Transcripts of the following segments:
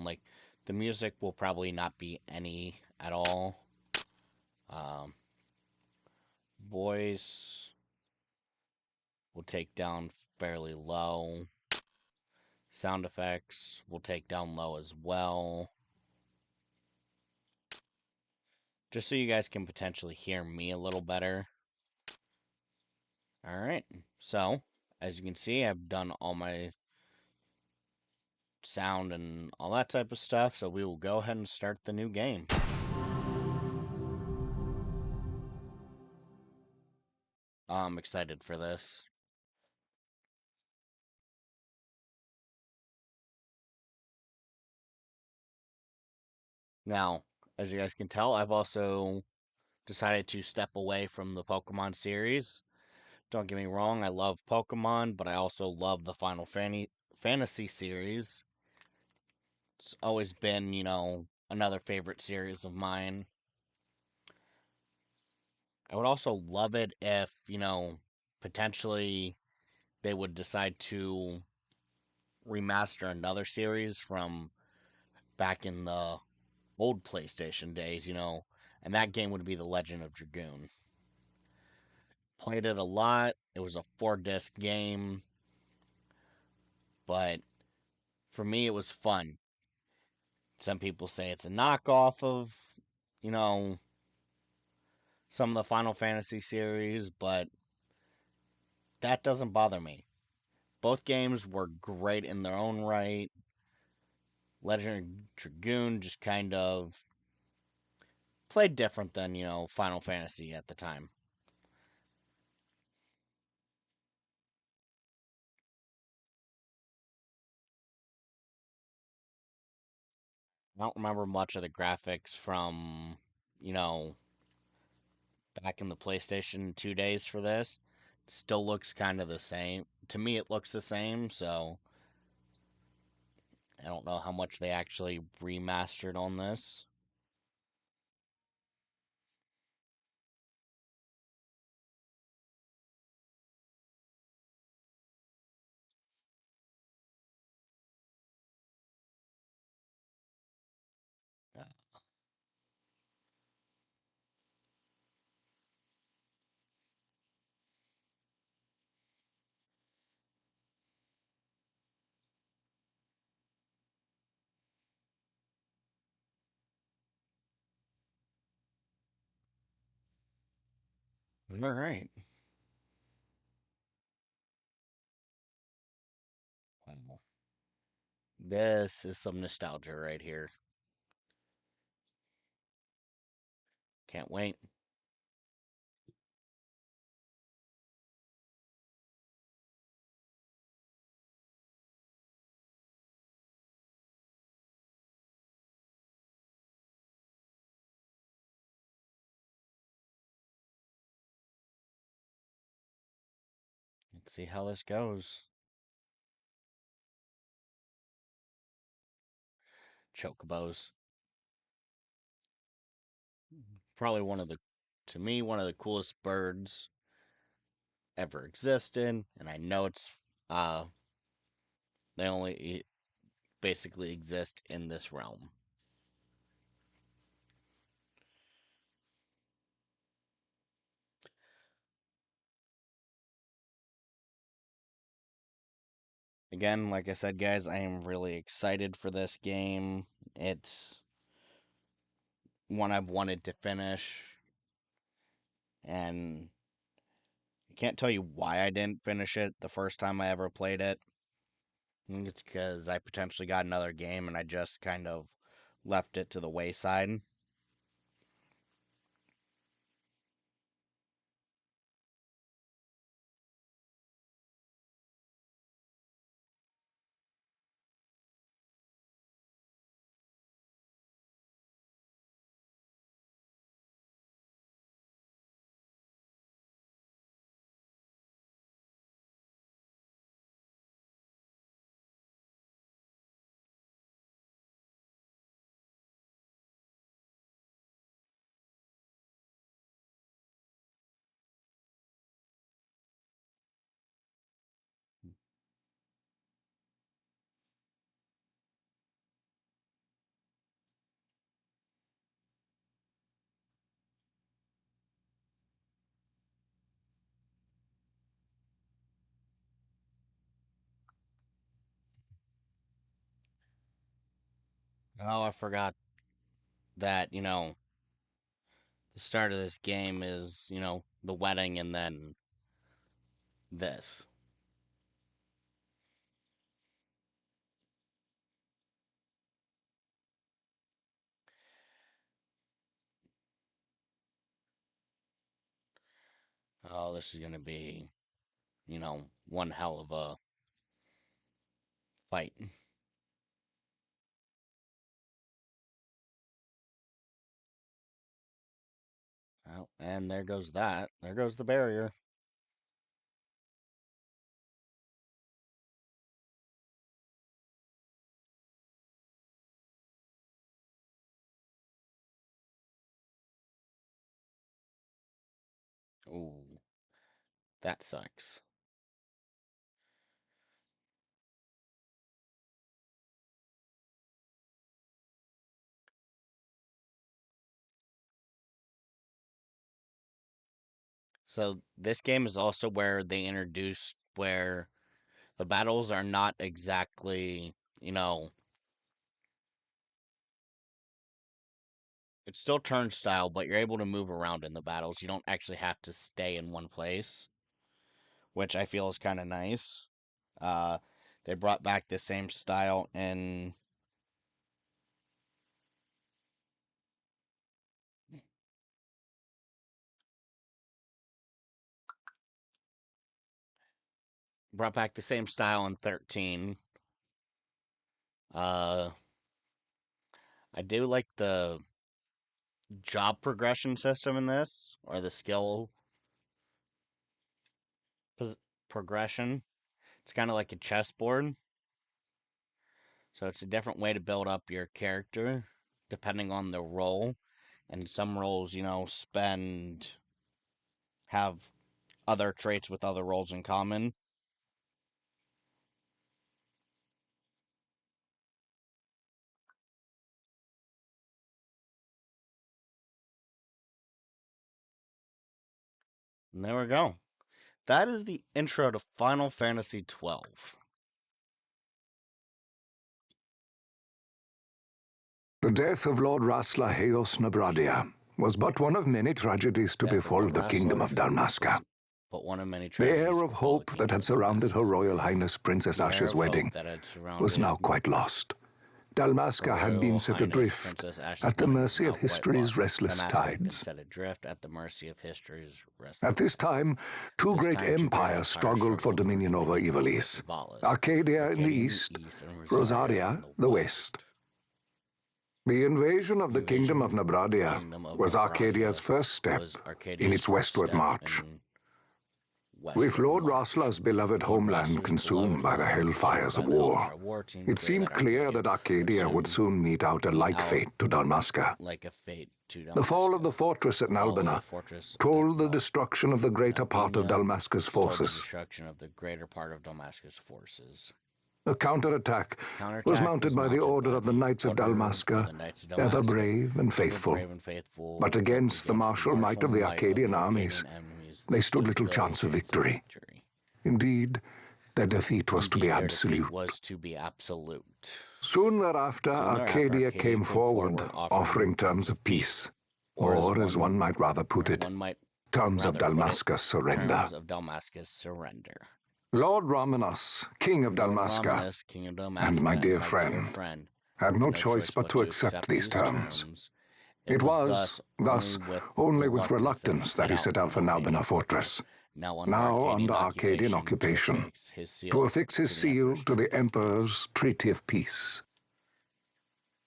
Like, the music will probably not be any at all. Um, Voice will take down fairly low. Sound effects will take down low as well. Just so you guys can potentially hear me a little better. Alright, so, as you can see, I've done all my sound and all that type of stuff, so we will go ahead and start the new game. I'm excited for this. Now, as you guys can tell, I've also decided to step away from the Pokemon series. Don't get me wrong, I love Pokemon, but I also love the Fantasy series. It's always been, another favorite series of mine. I would also love it if, potentially they would decide to remaster another series from back in the old PlayStation days, and that game would be The Legend of Dragoon. Played it a lot. It was a 4 disc game, but for me, it was fun. Some people say it's a knockoff of, you know, some of the Final Fantasy series, but that doesn't bother me. Both games were great in their own right. Legend of Dragoon just kind of played different than, Final Fantasy at the time. I don't remember much of the graphics from, you know, back in the PlayStation 2 days for this. It still looks kind of the same. To me, it looks the same, so I don't know how much they actually remastered on this. All right. Wow. This is some nostalgia right here. Can't wait. Let's see how this goes. Chocobos. Probably to me, one of the coolest birds ever existed. And I know they only basically exist in this realm. Again, like I said, guys, I am really excited for this game. It's one I've wanted to finish, and I can't tell you why I didn't finish it the first time I ever played it. I think it's because I potentially got another game and I just kind of left it to the wayside. Oh, I forgot that, the start of this game is, the wedding and then this. Oh, this is going to be, one hell of a fight. Oh, and there goes that. There goes the barrier. Ooh, that sucks. So this game is also where they introduced where the battles are not exactly, it's still turnstile, but you're able to move around in the battles. You don't actually have to stay in one place, which I feel is kind of nice. Uh, they brought back the same style in brought back the same style in 13. Uh, I do like the job progression system in this, or the skill progression. It's kind of like a chessboard. So it's a different way to build up your character depending on the role. And some roles, have other traits with other roles in common. And there we go. That is the intro to Final Fantasy XII. The death of Lord Rasla Heos Nabradia was but one of many tragedies to befall the kingdom of Dalmasca. But one of many The air tragedies of hope that had surrounded Her Royal Highness Princess Ashe's wedding was now quite lost. Dalmasca had been set adrift at the mercy of history's restless tides. At this time, two great empires struggled for dominion over Ivalice: Arcadia in the east, Rosaria the west. The invasion of the Kingdom of Nabradia was Arcadia's first step in its westward march. With Lord Rasla's beloved homeland consumed by the hellfires of war, it seemed clear that Arcadia would soon mete out a like fate to Dalmasca. The fall of the fortress at Nalbina told the destruction of the greater part of Dalmasca's forces. A counterattack was mounted by the Order of the Knights of Dalmasca, ever brave and faithful. But against the martial might of the Arcadian armies, they stood little chance of victory. Indeed, their defeat was to be absolute. Soon thereafter, Arcadia came forward, offering terms of peace, or, as one might rather put it, terms of Dalmasca's surrender. Lord Ramenas, King of Dalmasca, and my dear friend, had no choice but to accept these terms. It was, thus, only with reluctance that he set out for Nalbina Fortress, now under Arcadian occupation, to affix his seal to the Emperor's Treaty of Peace.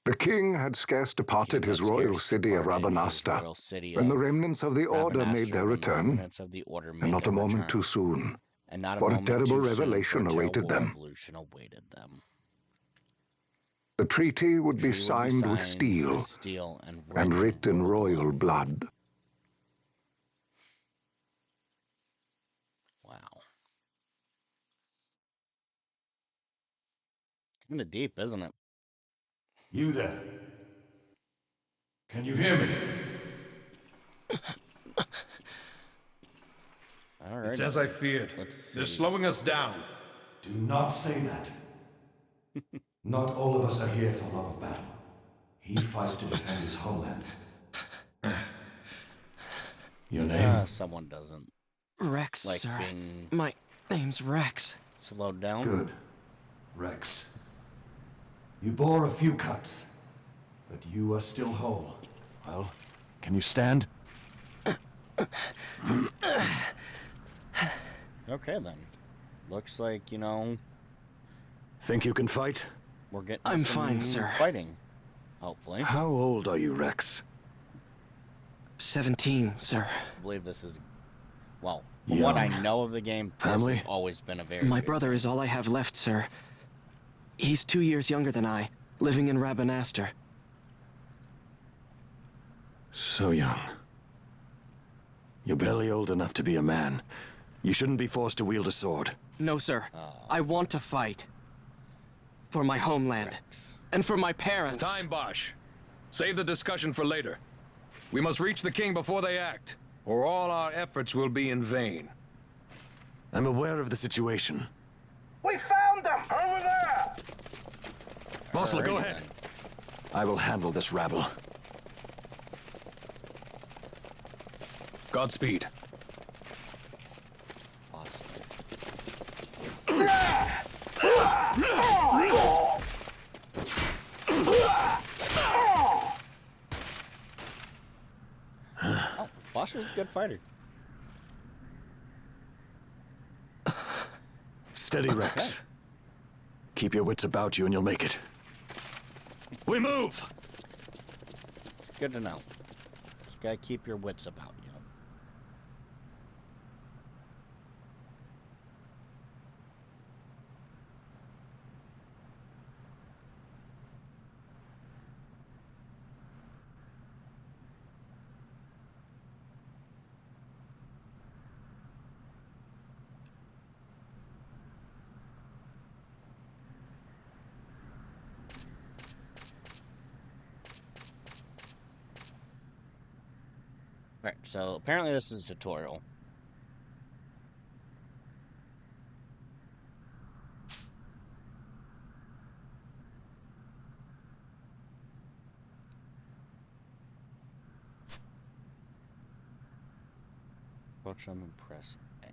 The king had scarce departed his royal city of Rabanasta when the remnants of the Order made their return, and not a moment too soon, for a terrible revelation awaited them. The treaty would be signed with steel and writ in royal blood. Wow. Kind of deep, isn't it? You there? Can you hear me? All right. It's as I feared. They're slowing us down. Do not say that. Not all of us are here for love of battle. He fights to defend his homeland. Your name? Someone doesn't. Rex, Like sir. being My name's Rex. slowed down. Good. Rex. You bore a few cuts, but you are still whole. Well, can you stand? Okay, then. Looks like, you know, Think you can fight? we're getting I'm some fine, sir. fighting. Hopefully. How old are you, Rex? 17, sir. I believe this is, well, from what I Young. know of the game, Family? this has always been a very My good brother game. is all I have left, sir. He's 2 years younger than I, living in Rabanastre. So young. You're barely old enough to be a man. You shouldn't be forced to wield a sword. No, sir. I want to fight. For my homeland. Rex. And for my parents. It's time, Bosch. Save the discussion for later. We must reach the king before they act, or all our efforts will be in vain. I'm aware of the situation. We found them! Over there! Mossler, go Alrighty ahead. then. I will handle this rabble. Godspeed. Awesome. Oh, Bosch is a good fighter. Steady, Rex. Keep your wits about you and you'll make it. We move! It's good to know. Just gotta keep your wits about you. Right, so apparently this is a tutorial. Approach them and press A.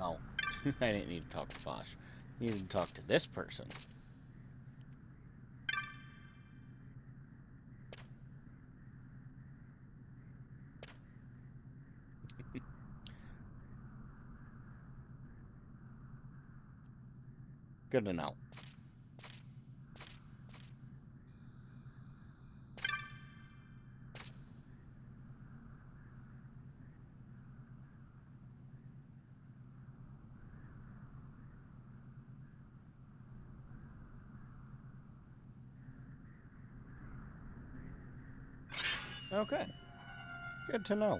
Oh, I didn't need to talk to Bosch. I needed to talk to this person. Good to know. Okay. Good to know.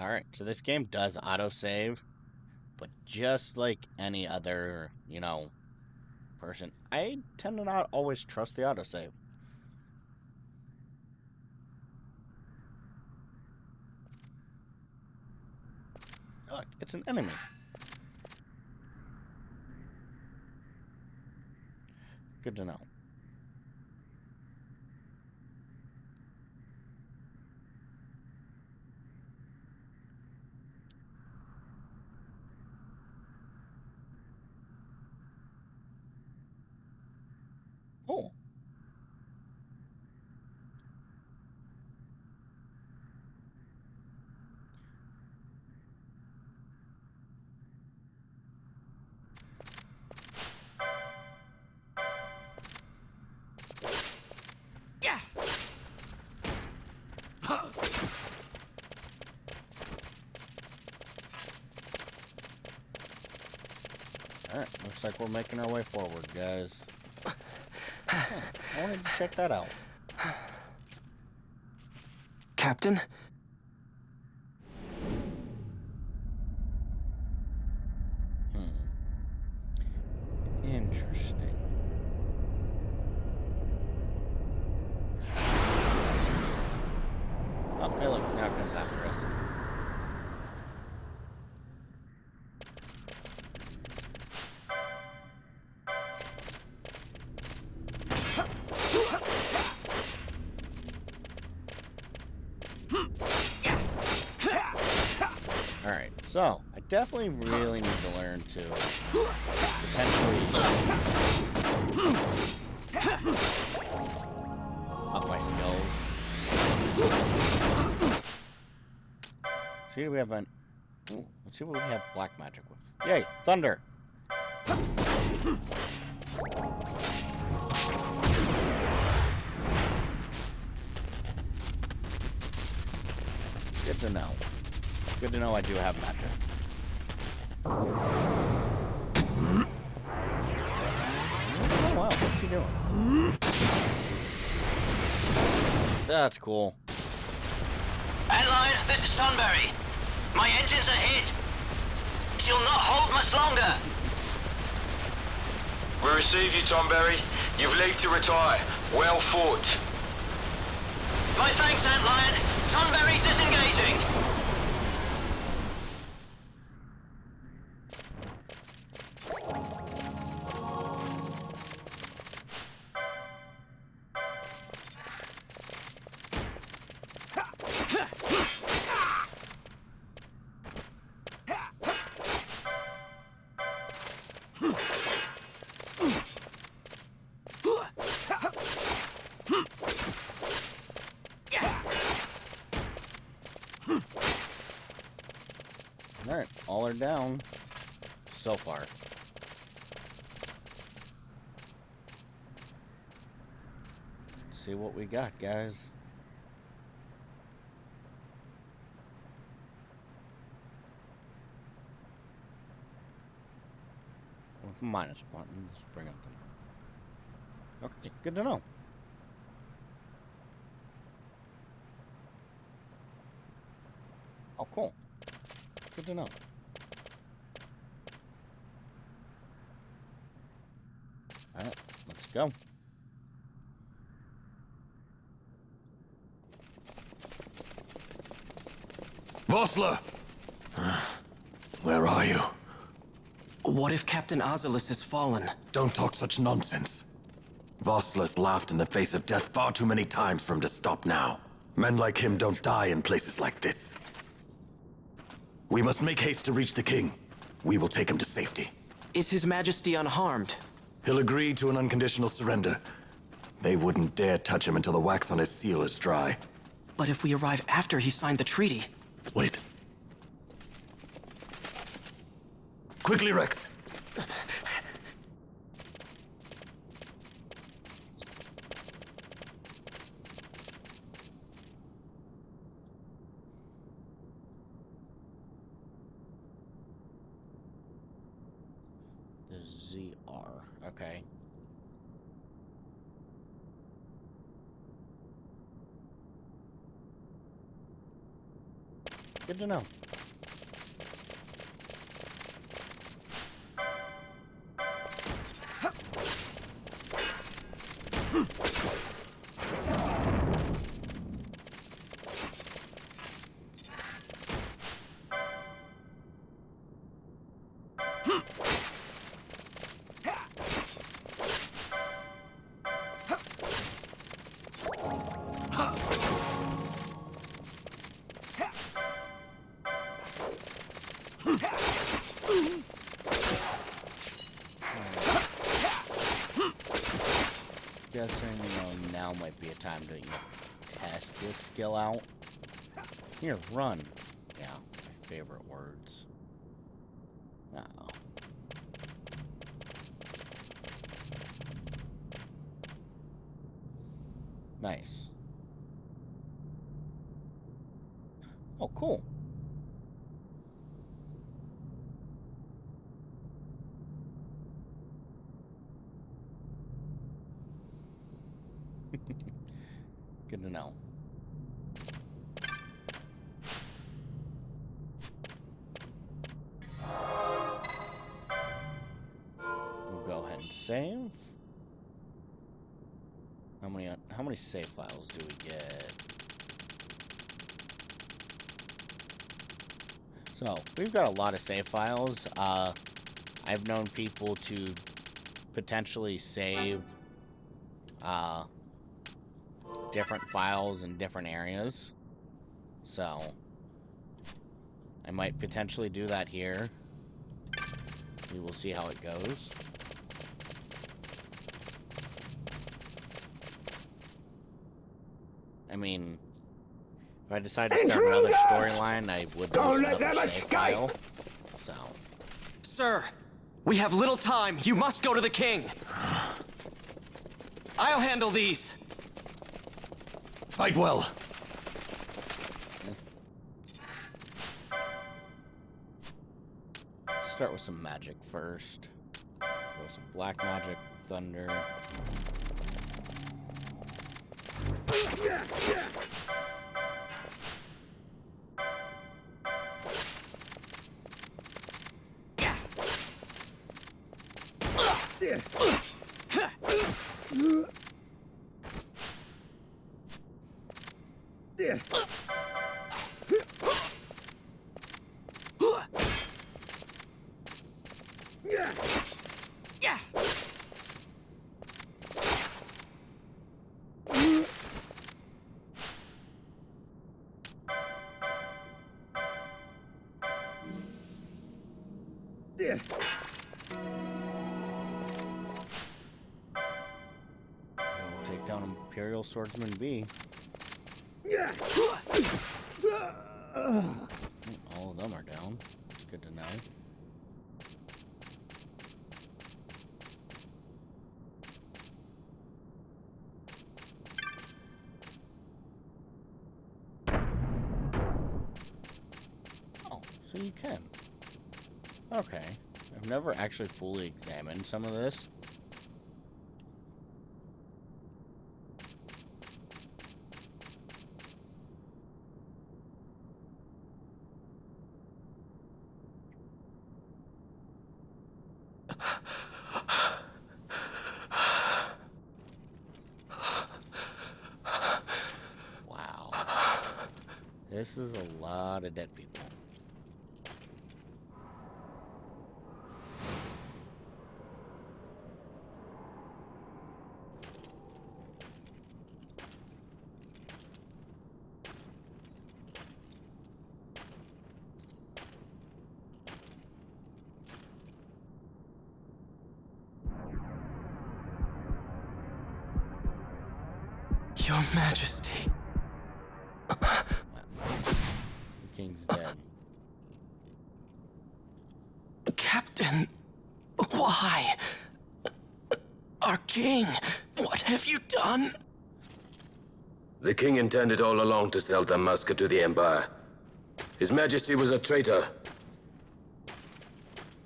Alright, so this game does autosave, but just like any other, you know, person, I tend to not always trust the autosave. Look, it's an enemy. Good to know. Oh. Yeah. Alright, looks like we're making our way forward, guys. Huh, I wanted to check that out. Captain? Interesting. Oh, hey look, now it comes after us. Alright, so I definitely really need to learn to potentially up my skills. See, we have an. Ooh, let's see what we have black magic with. Yay, thunder! Good to know. Good to know I do have magic. Oh wow, what's he doing? That's cool. Antlion, this is Sunbury. My engines are hit. She'll not hold much longer. We receive you, Tomberry. You've leave to retire. Well fought. My thanks, Antlion. Sunbury disengaging. Alright, all are down. So far. Let's see what we got, guys. With minus button, let's bring up the... Okay, good to know. Oh, cool. Good to know. Alright, let's go. Vossler! Where are you? What if Captain Ozolus has fallen? Don't talk such nonsense. Vossler's laughed in the face of death far too many times for him to stop now. Men like him don't die in places like this. We must make haste to reach the king. We will take him to safety. Is His Majesty unharmed? He'll agree to an unconditional surrender. They wouldn't dare touch him until the wax on his seal is dry. But if we arrive after he signed the treaty... Wait. Quickly, Rex! The ZR. Okay. Good to know. Guessing, now might be a time to, test this skill out. Here, run. Yeah, my favorite words. Uh-oh. Nice. Oh, cool. Good to know. We'll go ahead and save? How many save files do we get? So, we've got a lot of save files. I've known people to potentially save different files in different areas. So, I might potentially do that here. We will see how it goes. I mean, if I decide to start another storyline, I would lose another save file. So. Sir, we have little time. You must go to the king. I'll handle these. Fight well. Let's start with some magic first. Go with some black magic, thunder. We'll take down Imperial Swordsman B. All of them are down. It's good to know. Oh, so you can. Okay. I've never actually fully examined some of this. Wow. This is a lot of dead people. Your Majesty. The king's dead. Captain, why? Our king, what have you done? The king intended all along to sell Damaska to the Empire. His Majesty was a traitor.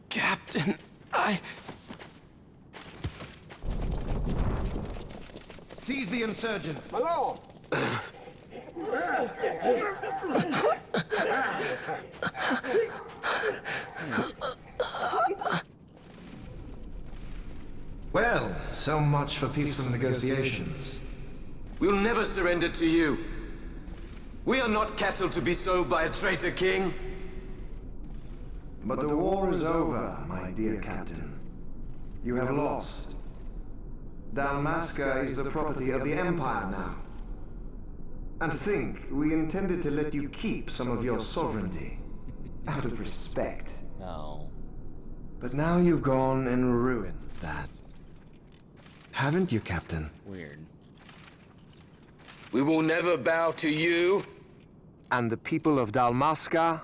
Captain, Seize the insurgent. My lord! Well, so much for peaceful negotiations. We'll never surrender to you. We are not cattle to be sold by a traitor king. But the war is over, my dear captain. You have lost. Dalmasca is the property of the Empire now. And to think, we intended to let you keep some of your sovereignty. Out of respect. No. But now you've gone and ruined that. Haven't you, Captain? Weird. We will never bow to you. And the people of Dalmasca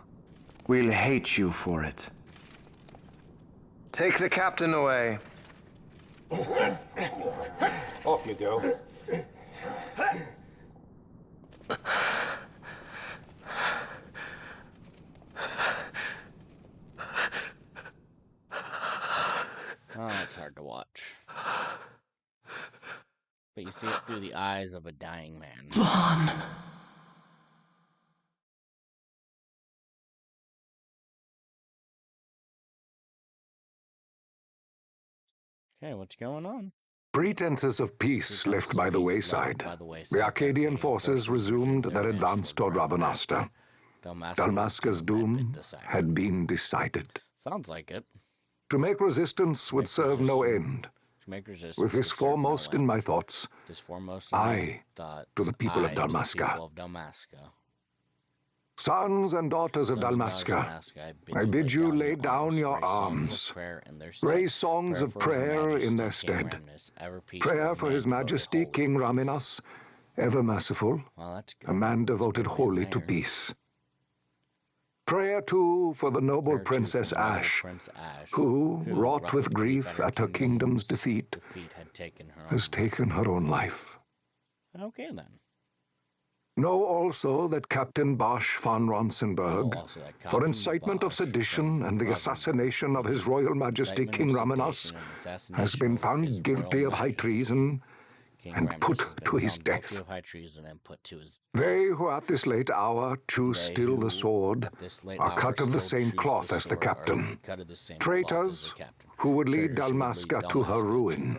will hate you for it. Take the captain away. Off you go. Oh, it's hard to watch. But you see it through the eyes of a dying man. Vaughn. Okay, what's going on? Pretenses of peace left by the wayside. The Arcadian forces resumed their advance toward Rabanasta. Dalmasca's doom had been decided. Sounds like it. To make resistance would serve no end. With this foremost in my thoughts, I to the people of Dalmasca. Sons and daughters of Dalmasca, I bid you lay down your arms, raise songs of prayer in their stead. Prayer for His Majesty King Raminas, ever merciful, a man devoted wholly to peace. Prayer, too, for the noble Princess Ash, who, wrought with grief at her kingdom's defeat, has taken her own life. Okay, then. Know also that Captain Bosch von Ronsenberg, for incitement of sedition and the assassination of His Royal Majesty King Raminas, has been found guilty of high treason and put to his death. They who at this late hour choose still the sword are cut of the same cloth as the captain. Traitors who would lead Dalmasca to her ruin.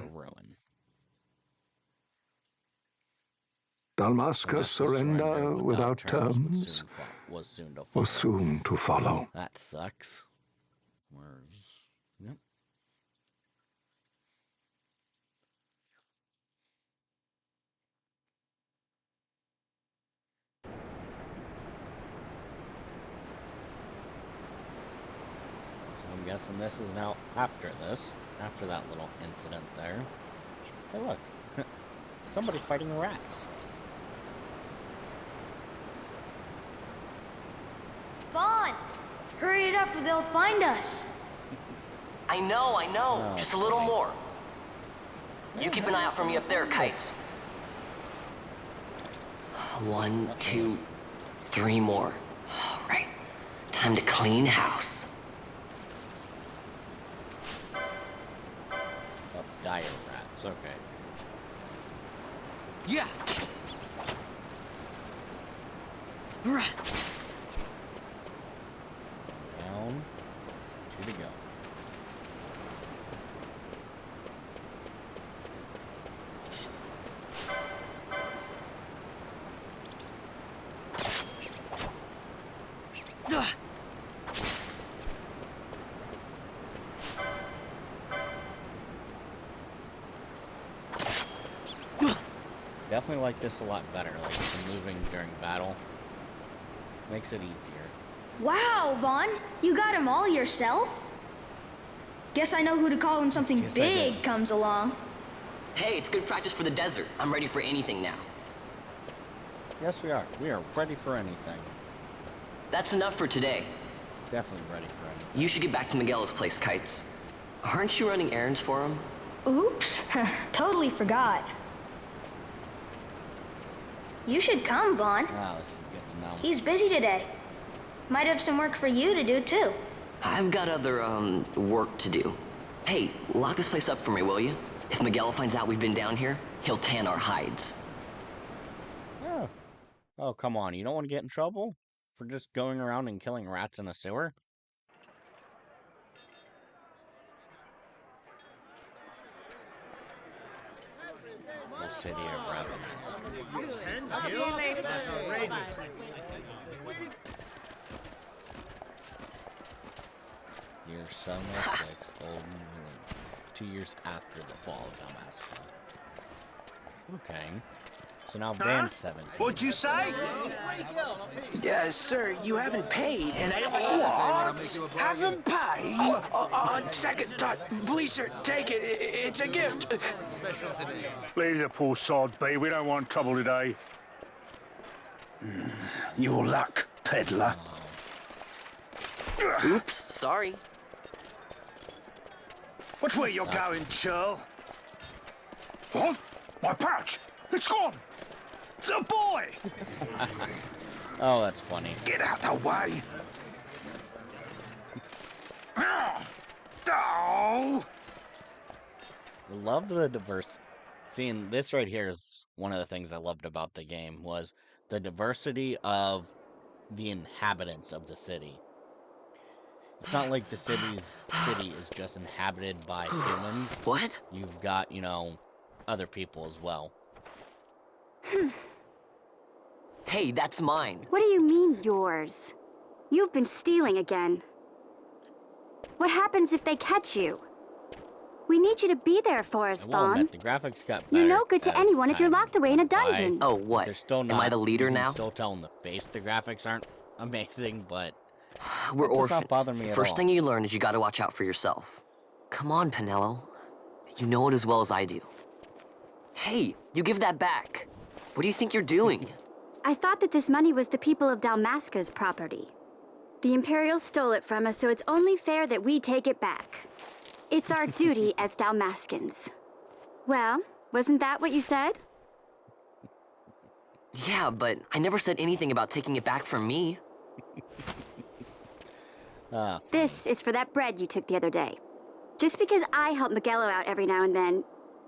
Dalmasca's surrender without terms was soon to follow. That sucks. Yep. So I'm guessing this is now after this, after that little incident there. Hey, look. Somebody fighting rats. Vaughn! Hurry it up or they'll find us. I know. Oh, just a little more. You keep an eye out for me up there, Kites. 1, 2, 3 more. All right. Time to clean house. Oh, dire rats, okay. Yeah! Right. Down. 2 to go. Definitely like this a lot better, like the moving during battle. Makes it easier. Wow, Vaughn! You got them all yourself? Guess I know who to call when something big comes along. Hey, it's good practice for the desert. I'm ready for anything now. Yes, we are. We are ready for anything. That's enough for today. Definitely ready for anything. You should get back to Miguel's place, Kites. Aren't you running errands for him? Oops. Totally forgot. You should come, Vaughn. Wow, this is good to know. He's busy today. Might have some work for you to do, too. I've got other, work to do. Hey, lock this place up for me, will you? If Miguel finds out we've been down here, he'll tan our hides. Yeah. Oh, come on. You don't want to get in trouble for just going around and killing rats in a sewer? The city of Ravenous. Year 706, old and new. 2 years after the fall of Dalmasca. Okay. So now Van's 17. What'd you say? Sir, you haven't paid, and I... What? Haven't paid? On second thought, please, sir, take it. It's a gift. Leave the poor sod be. We don't want trouble today. Your luck, peddler. Oops, sorry. Which way you're going, churl? What? My pouch! It's gone! The boy! Oh, that's funny. Get out the way! Oh! I love the diverse. Seeing this right here is one of the things I loved about the game was the diversity of the inhabitants of the city. it's not like the city is just inhabited by humans. What? You've got, you know, other people as well. Hey, that's mine. What do you mean, yours? You've been stealing again. What happens if they catch you? We need you to be there for us, I will Vaughn. admit, the graphics got better. You're no good to anyone if you're locked away in a dungeon. Oh, what? They're still not, Am I the leader you can now? still tell in the face the graphics aren't amazing, but We're that does orphans. not bother me at First all. thing you learn is you gotta watch out for yourself. Come on, Pinello. You know it as well as I do. Hey, you give that back. What do you think you're doing? I thought that this money was the people of Dalmasca's property. The Imperials stole it from us, so it's only fair that we take it back. It's our duty as Dalmascans. Well, wasn't that what you said? Yeah, but I never said anything about taking it back from me. This is for that bread you took the other day. Just because I help Miguelo out every now and then,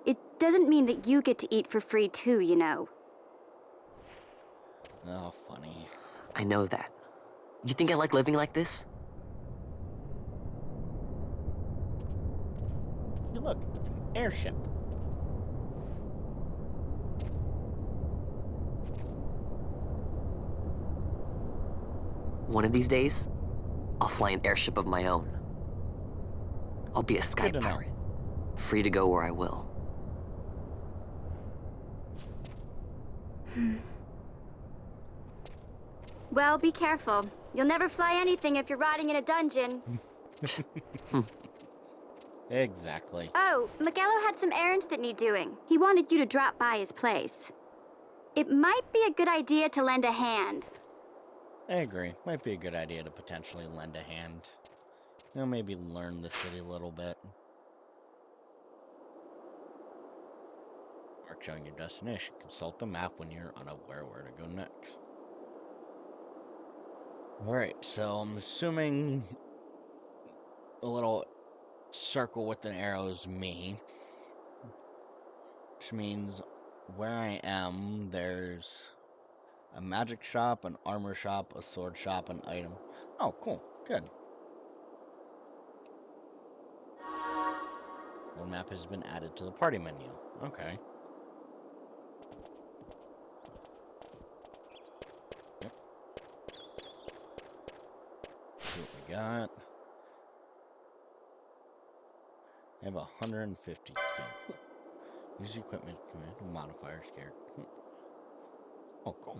it doesn't mean that you get to eat for free too, you know. Oh, funny. I know that. You think I like living like this? Hey, look, airship. One of these days, I'll fly an airship of my own. I'll be a sky pirate, free to go where I will. Well, be careful. You'll never fly anything if you're rotting in a dungeon. Exactly. Oh, Miguelo had some errands that need doing. He wanted you to drop by his place. It might be a good idea to lend a hand. I agree. Might be a good idea to potentially lend a hand. You know, maybe learn the city a little bit. Mark showing your destination. Consult the map when you're unaware where to go next. Alright, so I'm assuming a little circle with an arrow is me. Which means where I am, there's a magic shop, an armor shop, a sword shop, an item. Oh, cool. Good. One map has been added to the party menu. Okay. Yep. See what we got. I have 150. Use equipment command modifier scared. Oh, cool.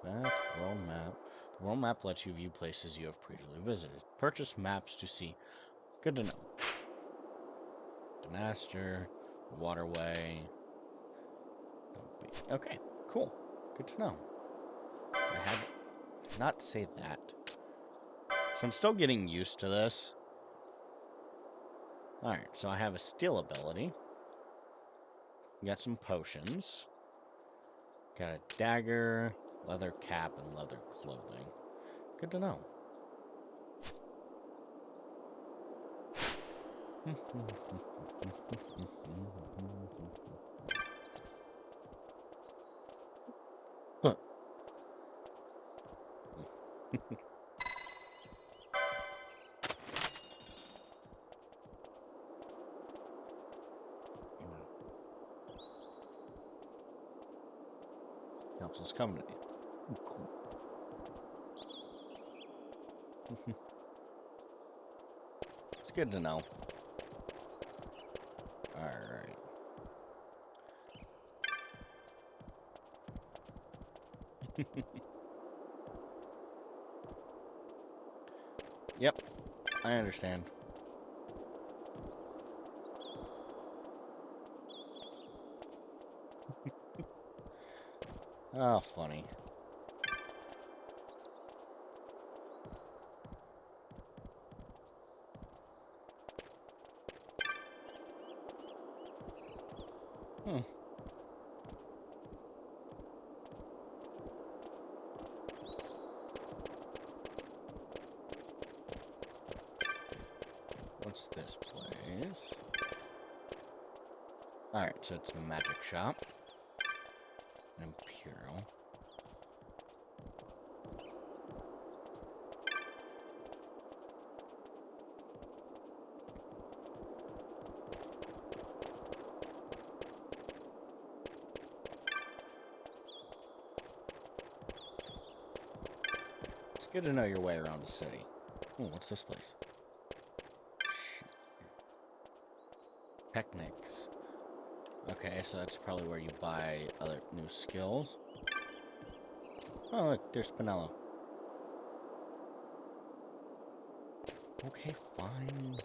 Map, world map. The world map lets you view places you have previously visited. Purchase maps to see. Good to know. Demaster, waterway. Okay, cool. Good to know. I had not say that. So I'm still getting used to this. Alright, so I have a steel ability. Got some potions. Got a dagger, leather cap, and leather clothing. Good to know. Huh. Council's coming to me. Cool. It's good to know. Alright. Yep, I understand. Oh, funny. What's this place? Alright, so it's a magic shop. Imperial. It's good to know your way around the city. Ooh, what's this place? Picnics. Okay, so that's probably where you buy other new skills. Oh, look, there's Pinello. Okay, fine.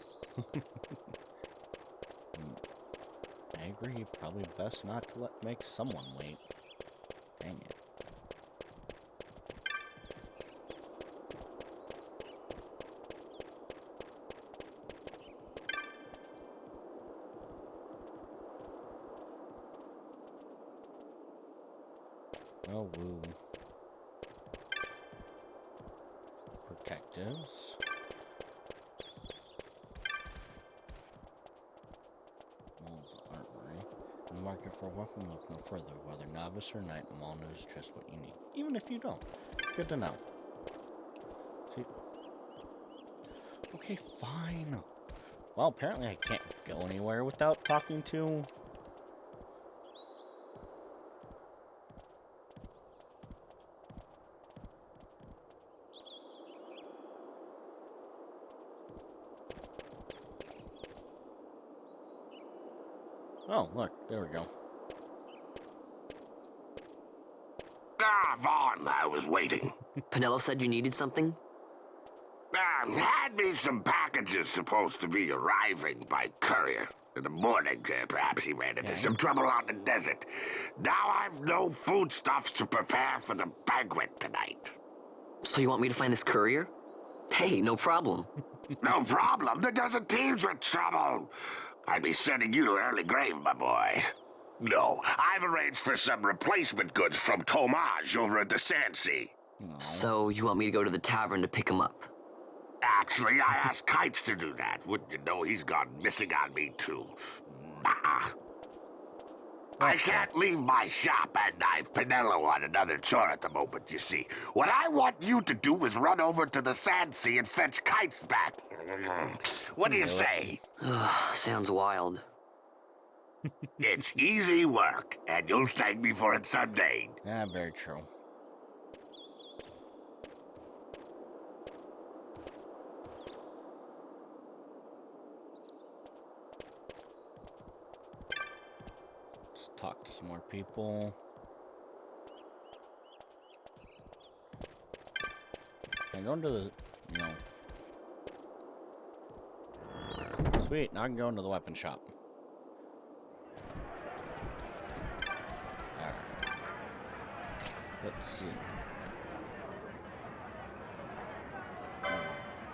I agree, probably best not to make someone wait. Dang it. Oh, woo. Protectives. Mall's armory. In the market for a weapon, look no further. Whether novice or knight, the mall knows just what you need. Even if you don't. Good to know. See? Okay, fine. Well, apparently I can't go anywhere without talking to... Oh, look, there we go. Ah, Vaughn, I was waiting. Pinello said you needed something? Had me some packages supposed to be arriving by courier. In the morning, perhaps he ran into some trouble on the desert. Now I've no foodstuffs to prepare for the banquet tonight. So you want me to find this courier? Hey, no problem. No problem. The desert teems with trouble. I'd be sending you to early grave, my boy. No, I've arranged for some replacement goods from Tomage over at the Sandsea. So you want me to go to the tavern to pick him up? Actually, I asked Kites to do that. Wouldn't you know he's gone missing on me, too. I can't leave my shop, and I've Pinello on another chore at the moment, you see. What I want you to do is run over to the Sandsea and fetch Kites back. What do you say? Sounds wild. It's easy work, and you'll thank me for it someday. Yeah, very true. Let's talk to some more people. Can I go into the... No. Sweet, now I can go into the weapon shop. Alright. Let's see.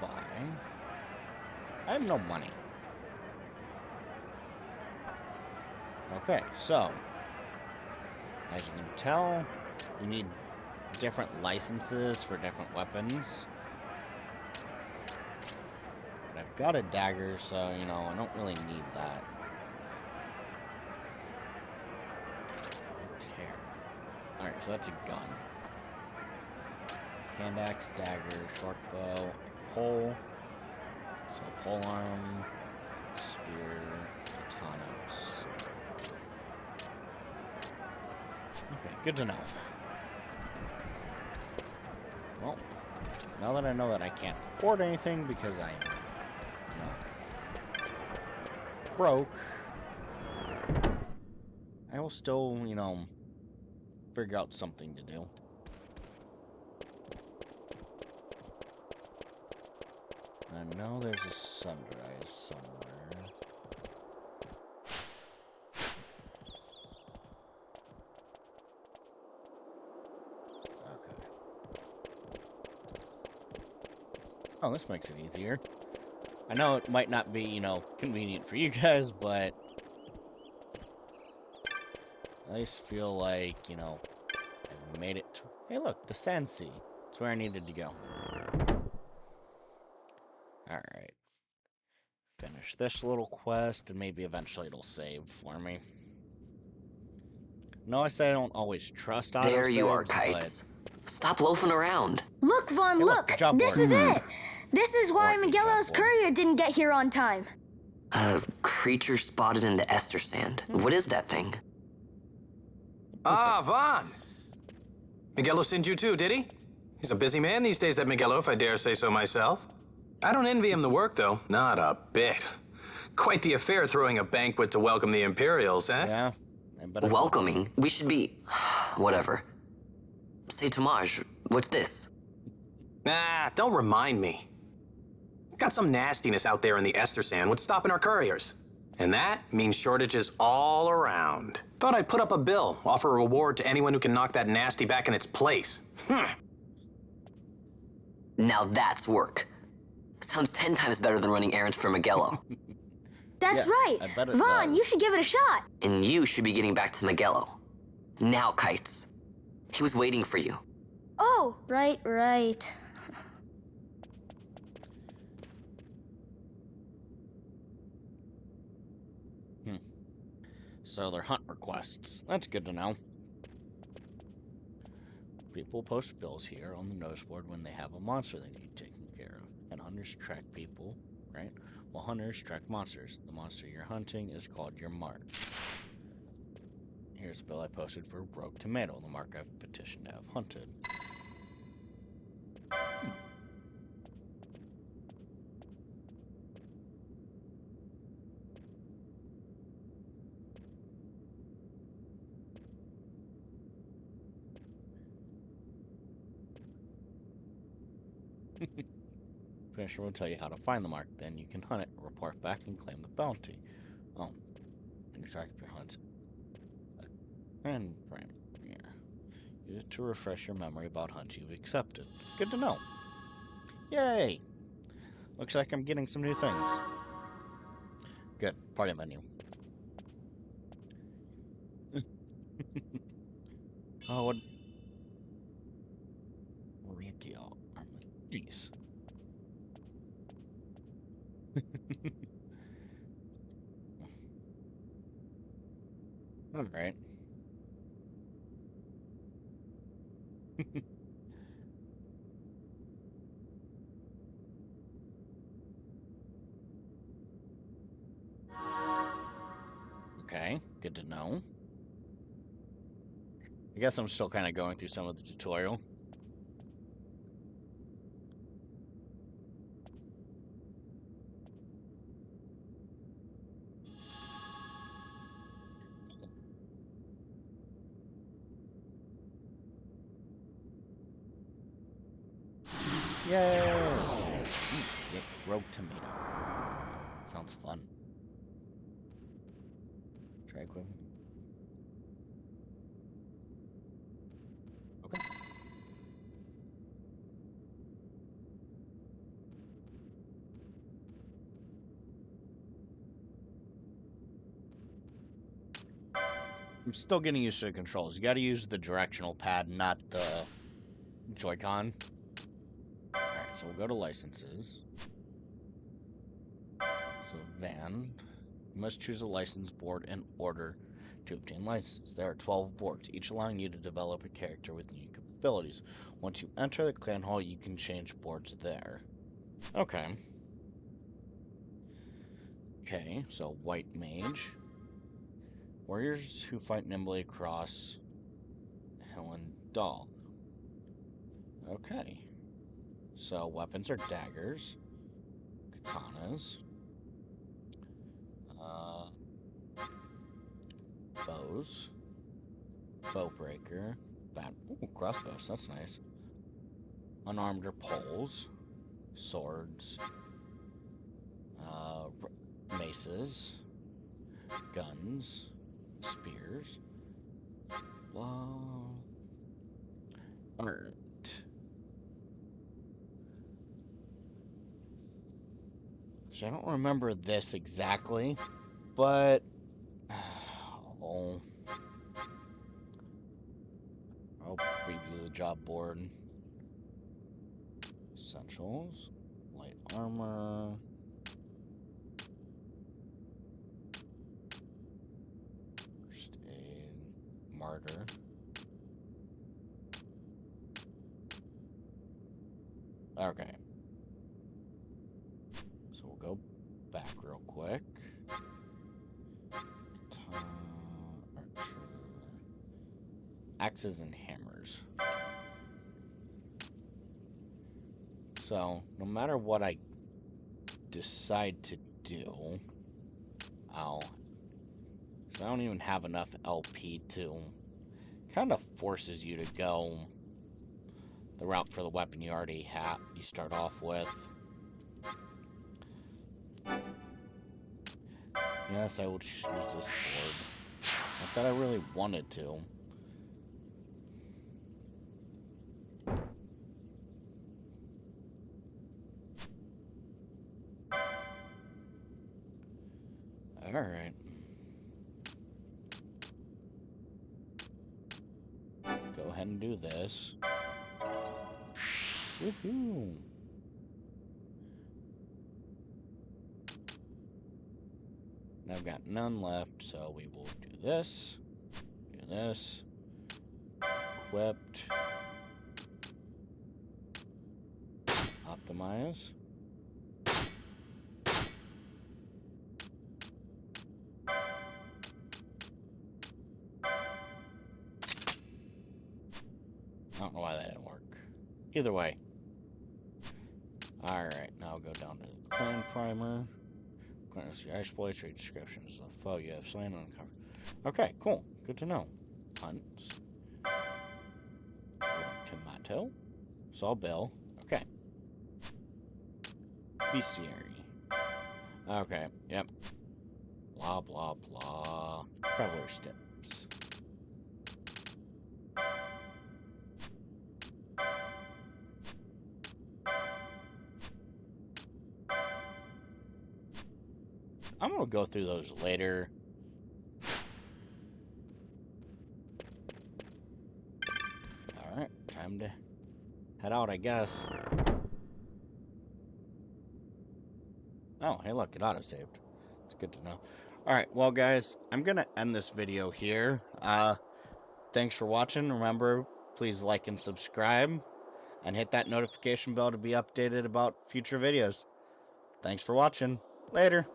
Buy. I have no money. Okay, so as you can tell, you need different licenses for different weapons. But I've got a dagger, so, you know, I don't really need that. Tear. Alright, so that's a gun. Hand axe, dagger, short bow, pole. So pole arm, spear, katana, sword. Okay, good to know. Well, now that I know that I can't afford anything because I'm, you know, broke, I will still, you know, figure out something to do. I know there's a sunrise somewhere. Oh, this makes it easier. I know it might not be, you know, convenient for you guys, but I just feel like, you know, I've made it to... Hey, look, the Sandsea. It's where I needed to go. Alright. Finish this little quest, and maybe eventually it'll save for me. No, I say I don't always trust autosaves. There you are, Kites. Stop loafing around. Look, Vaughn, look! This is it! This is why Miguelo's courier didn't get here on time. A creature spotted in the Ester Sand. What is that thing? Ah, Vaughn! Miguelo sent you too, did he? He's a busy man these days, that Miguelo, if I dare say so myself. I don't envy him the work, though. Not a bit. Quite the affair throwing a banquet to welcome the Imperials, eh? Yeah. Welcoming? We should be... whatever. Say, Tomaj, what's this? Nah, don't remind me. Got some nastiness out there in the Ester Sand. What's stopping our couriers? And that means shortages all around. Thought I'd put up a bill, offer a reward to anyone who can knock that nasty back in its place. Now that's work. Sounds 10 times better than running errands for Miguelo. That's right. Vaughn, you should give it a shot. And you should be getting back to Miguelo. Now, Kites. He was waiting for you. Oh, right. So they're hunt requests. That's good to know. People post bills here on the notice board when they have a monster they need taken care of. And hunters track people, right? Well, hunters track monsters. The monster you're hunting is called your mark. Here's a bill I posted for Rogue Tomato, the mark I've petitioned to have hunted. Finisher will tell you how to find the mark, then you can hunt it, report back, and claim the bounty. Oh, and you track your hunts. And right here. Use it to refresh your memory about hunts you've accepted. Good to know. Yay! Looks like I'm getting some new things. Good. Party menu. Oh, what? Regiel Armadillos. Alright. Okay, good to know. I guess I'm still kind of going through some of the tutorial. Yay! Get Rogue Tomato. Sounds fun. Try equipment. Okay. I'm still getting used to the controls. You gotta use the directional pad, not the Joy-Con. Alright, so we'll go to licenses. So, van. You must choose a license board in order to obtain license. There are 12 boards, each allowing you to develop a character with unique abilities. Once you enter the clan hall, you can change boards there. Okay. Okay, so white mage. Warriors who fight nimbly across hill and dal. Okay. So weapons are daggers, katanas, bows, bow breaker, crossbows, that's nice. Unarmed or poles, swords, maces, guns, spears, art. So I don't remember this exactly, but I'll preview the job board. Essentials, light armor, first aid, harder. Okay. So we'll go back real quick. Archer. Axes and hammers. So, no matter what I decide to do, I don't even have enough LP to... Kind of forces you to go the route for the weapon you already have, you start off with. Yes, I would use this sword. Not that I really wanted to. Alright. Go ahead and do this. Woohoo! I've got none left, so we will do this. Do this. Equipped. Optimize. I don't know why that didn't work. Either way. Alright, now I'll go down to the clan primer. Your exploits, your descriptions of the foe you have slain on cover. Okay, cool. Good to know. Hunt. Tomato. Sawbill. Okay. Bestiary. Okay, yep. Blah, blah, blah. Traveler steps. I'm gonna go through those later. Alright, time to head out, I guess. Oh, hey look, it auto-saved. It's good to know. Alright, well guys, I'm gonna end this video here. Thanks for watching. Remember, please like and subscribe. And hit that notification bell to be updated about future videos. Thanks for watching. Later.